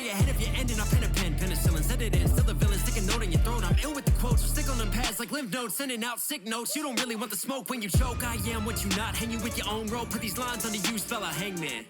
your head if you're ending up in a pen. Penicillin, set it in, still the villain, stick a note in your throat. I'm ill with the quotes, so stick on them pads like lymph nodes, sending out sick notes. You don't really want the smoke when you choke. I am what you not, hang you with your own rope. Put these lines under you, spell a hangman.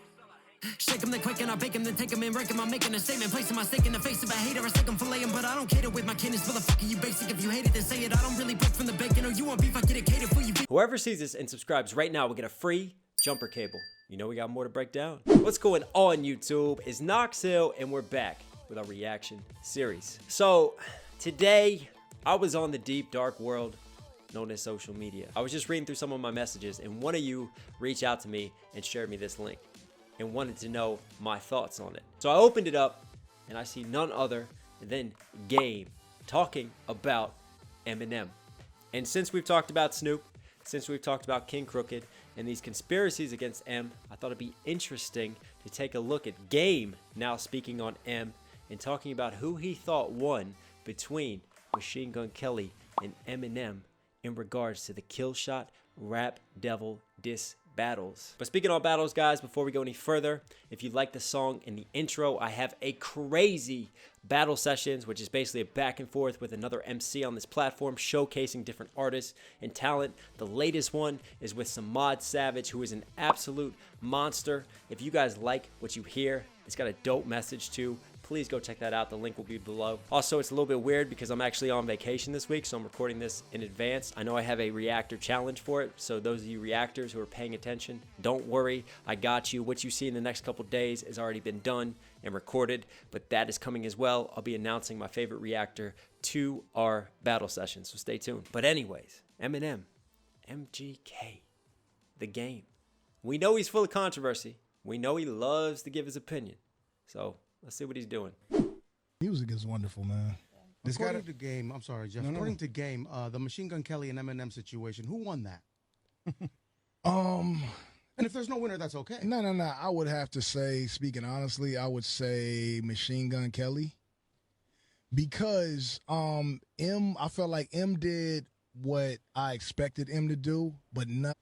Shake them, then quick, and I bake them, then take them and break them. I'm making a statement, placing my stake in the face of a hater. I stake them, fillet them, but I don't cater with my kindness. Motherfucker, you basic. If you hate it, then say it. I don't really break from the bacon. Or you want beef, I get it catered for you. Whoever sees this and subscribes right now will get a free jumper cable. You know we got more to break down. What's going on, YouTube? It's Knox Hill, and we're back with our reaction series. So today, I was on the deep, dark world known as social media. I was just reading through some of my messages, and one of you reached out to me and shared me this link and wanted to know my thoughts on it. So I opened it up, and I see none other than Game talking about Eminem. And since we've talked about Snoop, since we've talked about King Crooked and these conspiracies against M, I thought it'd be interesting to take a look at Game now speaking on M and talking about who he thought won between Machine Gun Kelly and Eminem in regards to the Killshot Rap Devil diss battles. But speaking on battles, guys, before we go any further, if you like the song in the intro, I have a crazy battle sessions, which is basically a back and forth with another MC on this platform, showcasing different artists and talent. The latest one is with Samad Savage, who is an absolute monster. If you guys like what you hear, it's got a dope message too. Please go check that out. The link will be below. Also, it's a little bit weird because I'm actually on vacation this week, so I'm recording this in advance. I know I have a reactor challenge for it, so those of you reactors who are paying attention, don't worry. I got you. What you see in the next couple days has already been done and recorded, but that is coming as well. I'll be announcing my favorite reactor to our battle session, so stay tuned. But anyways, Eminem, MGK, the Game. We know he's full of controversy. We know he loves to give his opinion. So let's see what he's doing. Music is wonderful, man. According to Game, I'm sorry, Jeff. According to Game, the Machine Gun Kelly and Eminem situation, who won that? And if there's no winner, that's okay. No. I would have to say, speaking honestly, I would say Machine Gun Kelly. Because I felt like M did what I expected M to do, but not.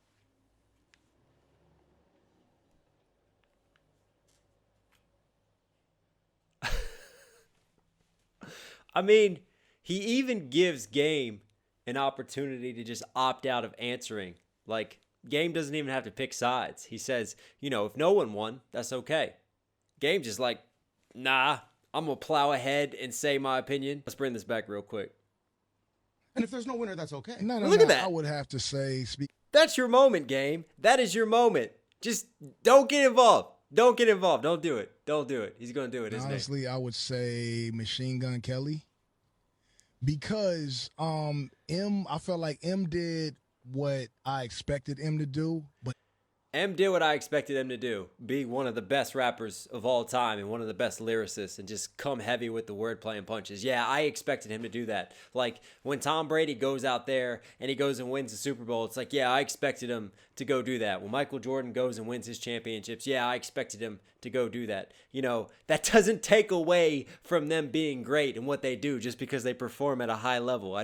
I mean, he even gives Game an opportunity to just opt out of answering. Like, Game doesn't even have to pick sides. He says, you know, if no one won, that's okay. Game just like, nah, I'm going to plow ahead and say my opinion. Let's bring this back real quick. And if there's no winner, that's okay. No. Look at that. I would have to say, That's your moment, Game. That is your moment. Just don't get involved. Don't get involved. Don't do it. Don't do it. He's going to do it, isn't he? Honestly, I would say Machine Gun Kelly. Because I felt like M did what I expected M to do, but M did what I expected him to do. Be one of the best rappers of all time and one of the best lyricists and just come heavy with the wordplay and punches. Yeah, I expected him to do that. Like when Tom Brady goes out there and he goes and wins the Super Bowl, it's like, yeah, I expected him to go do that. When Michael Jordan goes and wins his championships, yeah, I expected him to go do that. You know, that doesn't take away from them being great and what they do just because they perform at a high level.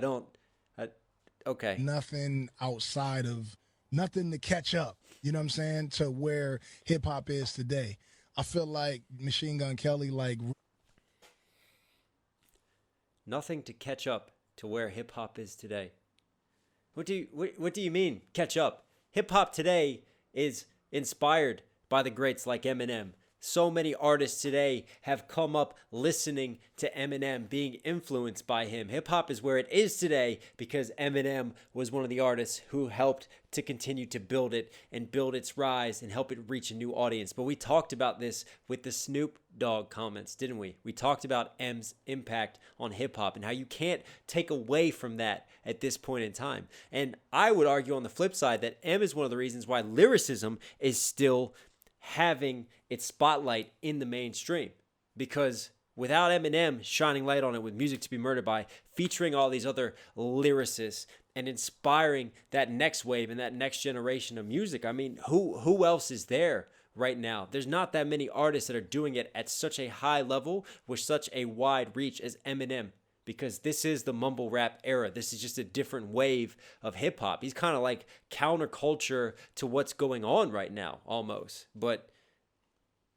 Okay. Nothing outside of, nothing to catch up, you know what I'm saying, to where hip-hop is today. I feel like Machine Gun Kelly, like... Nothing to catch up to where hip-hop is today. What do you mean, catch up? Hip-hop today is inspired by the greats like Eminem. So many artists today have come up listening to Eminem, being influenced by him. Hip-hop is where it is today because Eminem was one of the artists who helped to continue to build it and build its rise and help it reach a new audience. But we talked about this with the Snoop Dogg comments, didn't we? We talked about M's impact on hip-hop and how you can't take away from that at this point in time. And I would argue on the flip side that M is one of the reasons why lyricism is still having its spotlight in the mainstream, because without Eminem shining light on it with Music to Be Murdered By, featuring all these other lyricists and inspiring that next wave and that next generation of music, I mean, who else is there right now? There's not that many artists that are doing it at such a high level with such a wide reach as Eminem, because this is the mumble rap era. This is just a different wave of hip hop. He's kind of like counterculture to what's going on right now, almost. But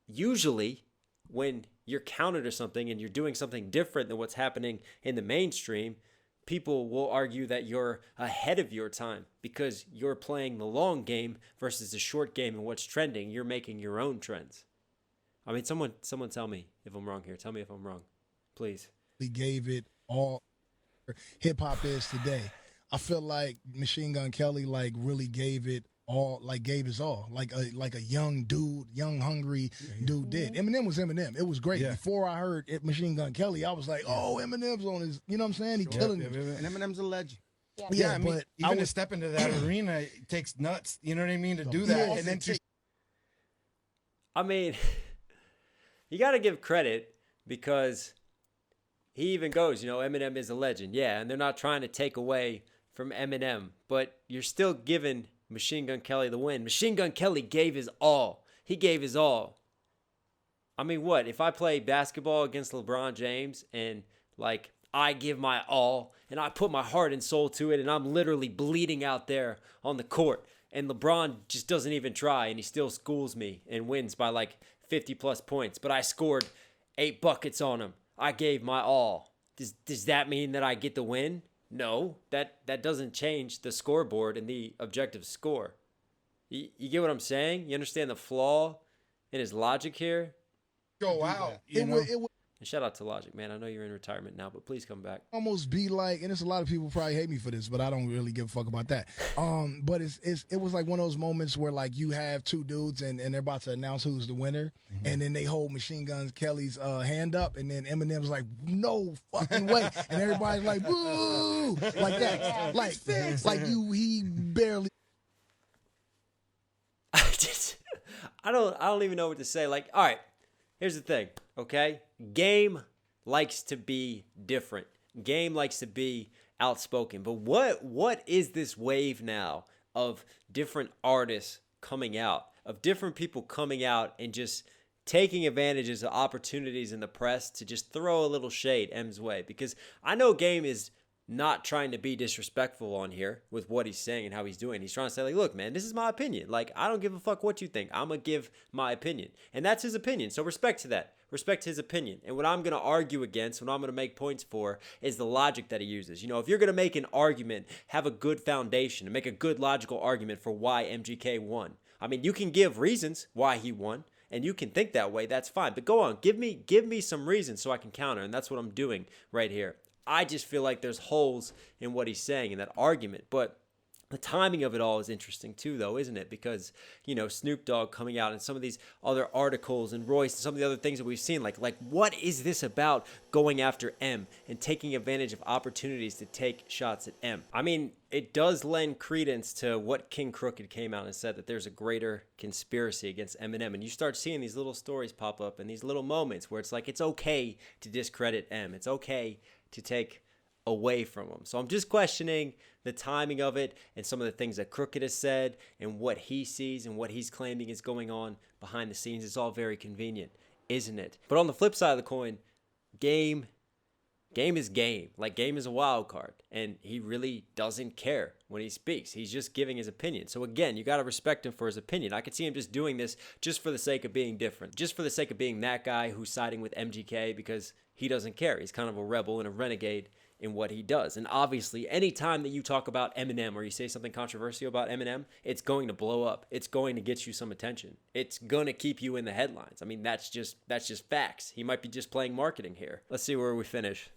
usually when you're counter to something and you're doing something different than what's happening in the mainstream, people will argue that you're ahead of your time because you're playing the long game versus the short game and what's trending. You're making your own trends. I mean, someone tell me if I'm wrong here. Tell me if I'm wrong, please. He gave it all. Hip hop is today. I feel like Machine Gun Kelly like really gave it all, like gave his all, like a young dude, young hungry dude did. Eminem was Eminem. It was great. Before I heard Machine Gun Kelly, I was like, oh, Eminem's on his, you know what I'm saying? He killing it. And Eminem's a legend. Yeah, I mean, but even to step into that arena, it takes nuts. You know what I mean? To do that, and then I mean, you got to give credit because he even goes, you know, Eminem is a legend. Yeah, and they're not trying to take away from Eminem, but you're still giving Machine Gun Kelly the win. Machine Gun Kelly gave his all. He gave his all. I mean, what? If I play basketball against LeBron James and, like, I give my all and I put my heart and soul to it and I'm literally bleeding out there on the court and LeBron just doesn't even try and he still schools me and wins by, like, 50-plus points, but I scored 8 buckets on him. I gave my all. Does that mean that I get the win? No, that doesn't change the scoreboard and the objective score. You get what I'm saying? You understand the flaw in his logic here? go out. It would And shout out to Logic, man. I know you're in retirement now, but please come back. almost be like, and there's a lot of people probably hate me for this, but I don't really give a fuck about that. But it was like one of those moments where like you have two dudes and they're about to announce who's the winner, and then they hold Machine Gun Kelly's hand up, and then Eminem's like, no fucking way, and everybody's like, boo, like that, like he barely. I don't even know what to say. Like, all right, here's the thing, okay? Game likes to be different. Game likes to be outspoken. But what is this wave now of different artists coming out, of different people coming out and just taking advantages of opportunities in the press to just throw a little shade M's way? Because I know Game is not trying to be disrespectful on here with what he's saying and how he's doing. He's trying to say, like, look, man, this is my opinion. Like, I don't give a fuck what you think. I'm going to give my opinion. And that's his opinion. So respect to that. Respect his opinion. And what I'm going to argue against, what I'm going to make points for, is the logic that he uses. You know, if you're going to make an argument, have a good foundation and make a good logical argument for why MGK won. I mean, you can give reasons why he won, and you can think that way. That's fine. But go on. Give me some reasons so I can counter. And that's what I'm doing right here. I just feel like there's holes in what he's saying in that argument. But the timing of it all is interesting too, though, isn't it? Because, you know, Snoop Dogg coming out and some of these other articles and Royce and some of the other things that we've seen, like what is this about going after M and taking advantage of opportunities to take shots at M? I mean, it does lend credence to what King Crooked came out and said, that there's a greater conspiracy against Eminem. And you start seeing these little stories pop up and these little moments where it's like, it's okay to discredit M. It's okay to take away from him. So I'm just questioning the timing of it and some of the things that Crooked has said and what he sees and what he's claiming is going on behind the scenes. It's all very convenient, isn't it? But on the flip side of the coin, Game is Game. Like, Game is a wild card, and he really doesn't care when he speaks. He's just giving his opinion. So again, you got to respect him for his opinion. I could see him just doing this just for the sake of being different, just for the sake of being that guy who's siding with MGK because he doesn't care. He's kind of a rebel and a renegade in what he does. And obviously, anytime that you talk about Eminem or you say something controversial about Eminem, it's going to blow up. It's going to get you some attention. It's going to keep you in the headlines. I mean, that's just facts. He might be just playing marketing here. Let's see where we finish.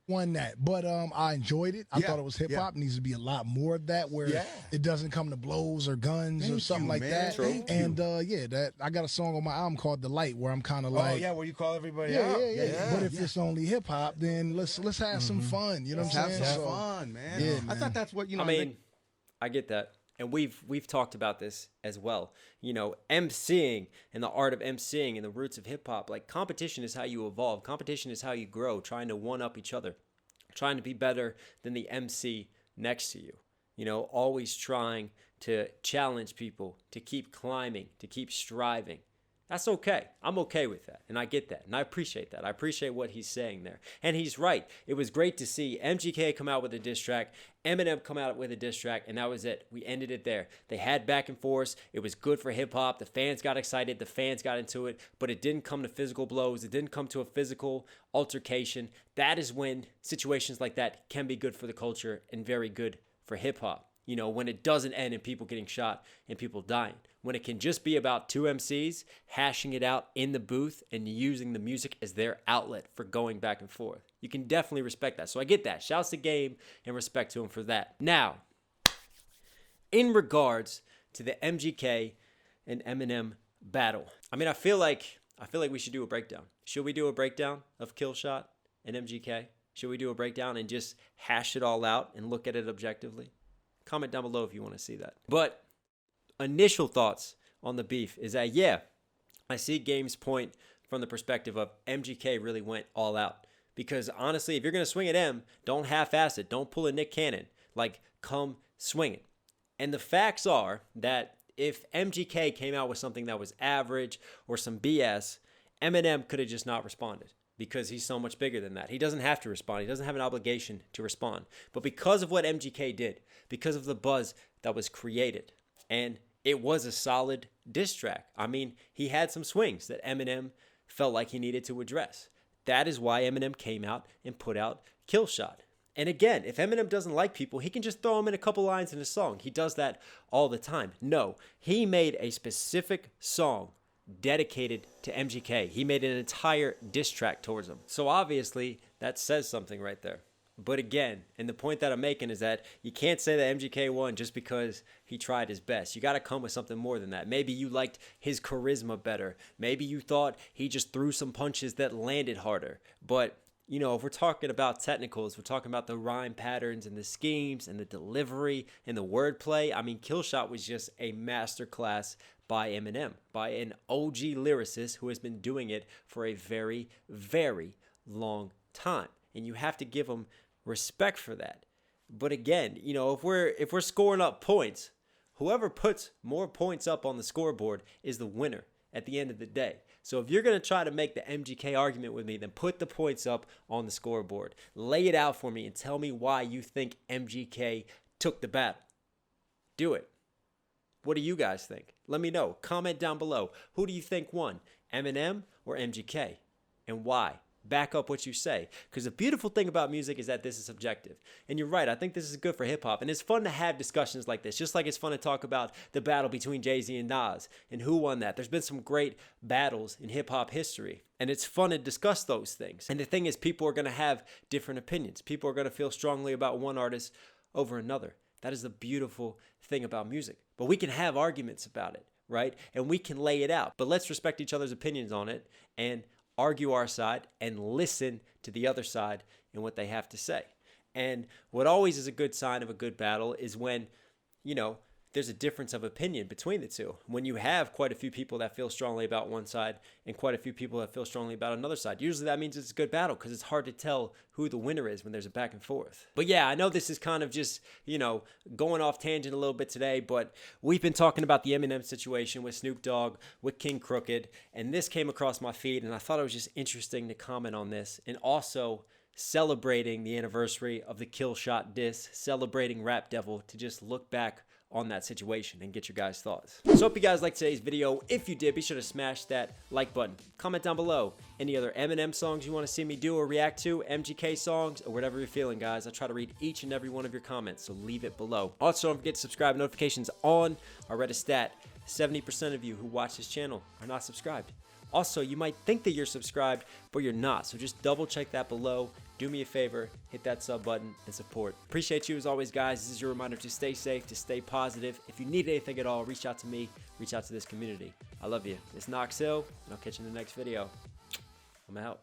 Won that, but I enjoyed it. I thought it was hip hop. Needs to be a lot more of that, where it doesn't come to blows or guns or something like that. And that I got a song on my album called "The Light," where I'm kind of like, where you call everybody out. But if it's only hip hop, then let's have some fun. You know what I'm saying? Have some fun, man. Yeah, I thought that's what, you know. I mean, I get that. And we've talked about this as well. You know, MCing and the art of MCing and the roots of hip hop. Like, competition is how you evolve. Competition is how you grow, trying to one up each other, trying to be better than the MC next to you. You know, always trying to challenge people, to keep climbing, to keep striving. That's okay. I'm okay with that. And I get that. And I appreciate that. I appreciate what he's saying there. And he's right. It was great to see MGK come out with a diss track, Eminem come out with a diss track, and that was it. We ended it there. They had back and forth. It was good for hip hop. The fans got excited. The fans got into it. But it didn't come to physical blows. It didn't come to a physical altercation. That is when situations like that can be good for the culture and very good for hip hop. You know, when it doesn't end in people getting shot and people dying. When it can just be about two MCs hashing it out in the booth and using the music as their outlet for going back and forth. You can definitely respect that. So I get that. Shouts to Game and respect to him for that. Now, in regards to the MGK and Eminem battle, I mean, I feel like we should do a breakdown. Should we do a breakdown of Killshot and MGK? Should we do a breakdown and just hash it all out and look at it objectively? Comment down below if you want to see that. But initial thoughts on the beef is that, yeah, I see Game's point from the perspective of MGK really went all out. Because honestly, if you're going to swing at M, don't half-ass it. Don't pull a Nick Cannon. Like, come swing it. And the facts are that if MGK came out with something that was average or some BS, Eminem could have just not responded. Because he's so much bigger than that. He doesn't have to respond. He doesn't have an obligation to respond. But because of what MGK did, because of the buzz that was created, and it was a solid diss track. I mean, he had some swings that Eminem felt like he needed to address. That is why Eminem came out and put out Killshot. And again, if Eminem doesn't like people, he can just throw them in a couple lines in a song. He does that all the time. No, he made a specific song dedicated to MGK. He made an entire diss track towards him. So obviously, that says something right there. But again, and the point that I'm making is that you can't say that MGK won just because he tried his best. You got to come with something more than that. Maybe you liked his charisma better. Maybe you thought he just threw some punches that landed harder. But, you know, if we're talking about technicals, we're talking about the rhyme patterns and the schemes and the delivery and the wordplay. I mean, Killshot was just a masterclass by Eminem, by an OG lyricist who has been doing it for a very, very long time. And you have to give him respect for that. But again, you know, if we're scoring up points, whoever puts more points up on the scoreboard is the winner at the end of the day. So if you're going to try to make the MGK argument with me, then put the points up on the scoreboard. Lay it out for me and tell me why you think MGK took the battle. Do it. What do you guys think? Let me know. Comment down below. Who do you think won? Eminem or MGK? And why? Back up what you say. Because the beautiful thing about music is that this is subjective. And you're right. I think this is good for hip hop. And it's fun to have discussions like this. Just like it's fun to talk about the battle between Jay-Z and Nas and who won that. There's been some great battles in hip hop history. And it's fun to discuss those things. And the thing is, people are going to have different opinions. People are going to feel strongly about one artist over another. That is the beautiful thing about music. But we can have arguments about it, right? And we can lay it out. But let's respect each other's opinions on it and argue our side and listen to the other side and what they have to say. And what always is a good sign of a good battle is when, you know, there's a difference of opinion between the two. When you have quite a few people that feel strongly about one side and quite a few people that feel strongly about another side, usually that means it's a good battle because it's hard to tell who the winner is when there's a back and forth. But yeah, I know this is kind of just, you know, going off tangent a little bit today, but we've been talking about the Eminem situation with Snoop Dogg, with King Crooked, and this came across my feed, and I thought it was just interesting to comment on this, and also celebrating the anniversary of the Killshot diss, celebrating Rap Devil, to just look back on that situation and get your guys' thoughts. So hope you guys liked today's video. If you did, be sure to smash that like button. Comment down below any other Eminem songs you want to see me do or react to, MGK songs, or whatever you're feeling, guys. I try to read each and every one of your comments, so leave it below. Also, don't forget to subscribe. Notifications on. I read a stat. 70% of you who watch this channel are not subscribed. Also, you might think that you're subscribed, but you're not. So just double check that below. Do me a favor, hit that sub button and support. Appreciate you as always, guys. This is your reminder to stay safe, to stay positive. If you need anything at all, reach out to me, reach out to this community. I love you. It's Knox Hill, and I'll catch you in the next video. I'm out.